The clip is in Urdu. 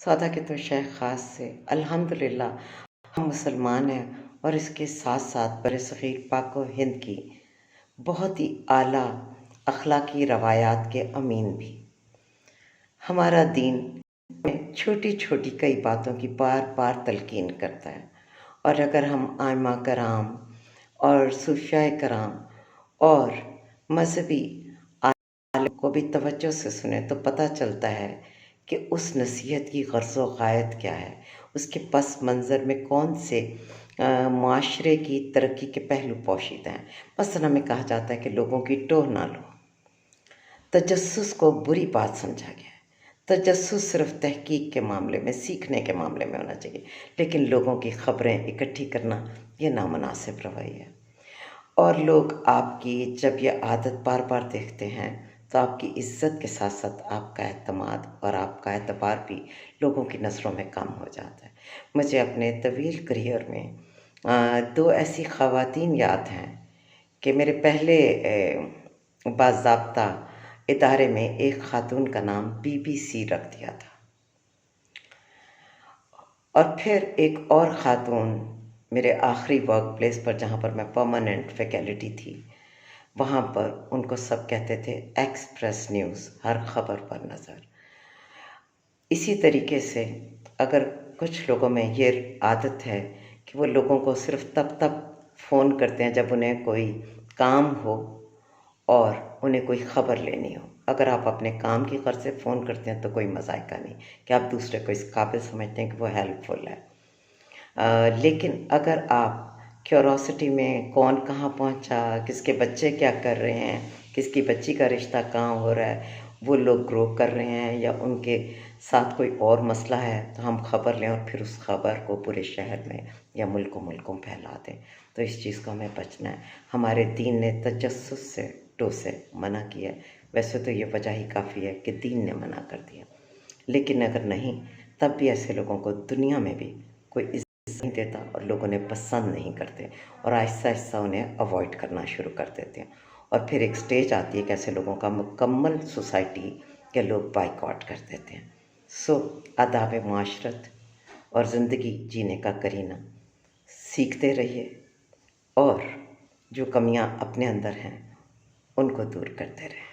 سودا کے تو شیخ خاص سے الحمدللہ ہم مسلمان ہیں، اور اس کے ساتھ ساتھ بر صغیر پاک و ہند کی بہت ہی اعلیٰ اخلاقی روایات کے امین بھی۔ ہمارا دین ہمیں چھوٹی چھوٹی کئی باتوں کی بار بار تلقین کرتا ہے، اور اگر ہم ائمہ کرام اور صوفیاء کرام اور مذہبی عالم کو بھی توجہ سے سنیں تو پتہ چلتا ہے کہ اس نصیحت کی غرض و غایت کیا ہے، اس کے پس منظر میں کون سے معاشرے کی ترقی کے پہلو پوشیدہ ہیں۔ مثلا ہمیں کہا جاتا ہے کہ لوگوں کی ٹوہ نہ لو۔ تجسس کو بری بات سمجھا گیا ہے۔ تجسس صرف تحقیق کے معاملے میں، سیکھنے کے معاملے میں ہونا چاہیے، لیکن لوگوں کی خبریں اکٹھی کرنا یہ نامناسب رویہ ہے۔ اور لوگ آپ کی جب یہ عادت بار بار دیکھتے ہیں تو آپ کی عزت کے ساتھ ساتھ آپ کا اعتماد اور آپ کا اعتبار بھی لوگوں کی نظروں میں کم ہو جاتا ہے۔ مجھے اپنے طویل کریئر میں دو ایسی خواتین یاد ہیں کہ میرے پہلے باضابطہ ادارے میں ایک خاتون کا نام بی بی سی رکھ دیا تھا، اور پھر ایک اور خاتون میرے آخری ورک پلیس پر جہاں پر میں پرماننٹ فیکلٹی تھی، وہاں پر ان کو سب کہتے تھے ایکسپریس نیوز، ہر خبر پر نظر۔ اسی طریقے سے اگر کچھ لوگوں میں یہ عادت ہے کہ وہ لوگوں کو صرف تب فون کرتے ہیں جب انہیں کوئی کام ہو اور انہیں کوئی خبر لینی ہو۔ اگر آپ اپنے کام کی غرض سے فون کرتے ہیں تو کوئی مذائقہ نہیں کہ آپ دوسرے کو اس قابل سمجھتے ہیں کہ وہ ہیلپ فل ہے، لیکن اگر آپ کیوروسٹی میں کون کہاں پہنچا، کس کے بچے کیا کر رہے ہیں، کس کی بچی کا رشتہ کہاں ہو رہا ہے، وہ لوگ گرو کر رہے ہیں یا ان کے ساتھ کوئی اور مسئلہ ہے، تو ہم خبر لیں اور پھر اس خبر کو پورے شہر میں یا ملکوں میں پھیلا دیں، تو اس چیز کو ہمیں بچنا ہے۔ ہمارے دین نے تجسس سے، ٹو سے منع کیا ہے۔ ویسے تو یہ وجہ ہی کافی ہے کہ دین نے منع کر دیا، لیکن اگر نہیں تب بھی ایسے لوگوں کو دنیا میں بھی کوئی عزت نہیں دیتا اور لوگ انہیں پسند نہیں کرتے، اور آہستہ آہستہ انہیں اوائڈ کرنا شروع کر دیتے ہیں، اور پھر ایک سٹیج آتی ہے کہ ایسے لوگوں کا مکمل سوسائٹی کے لوگ بائیکاٹ کر دیتے ہیں۔ آداب معاشرت اور زندگی جینے کا کرینہ سیکھتے رہیے، اور جو کمیاں اپنے اندر ہیں ان کو دور کرتے رہیں۔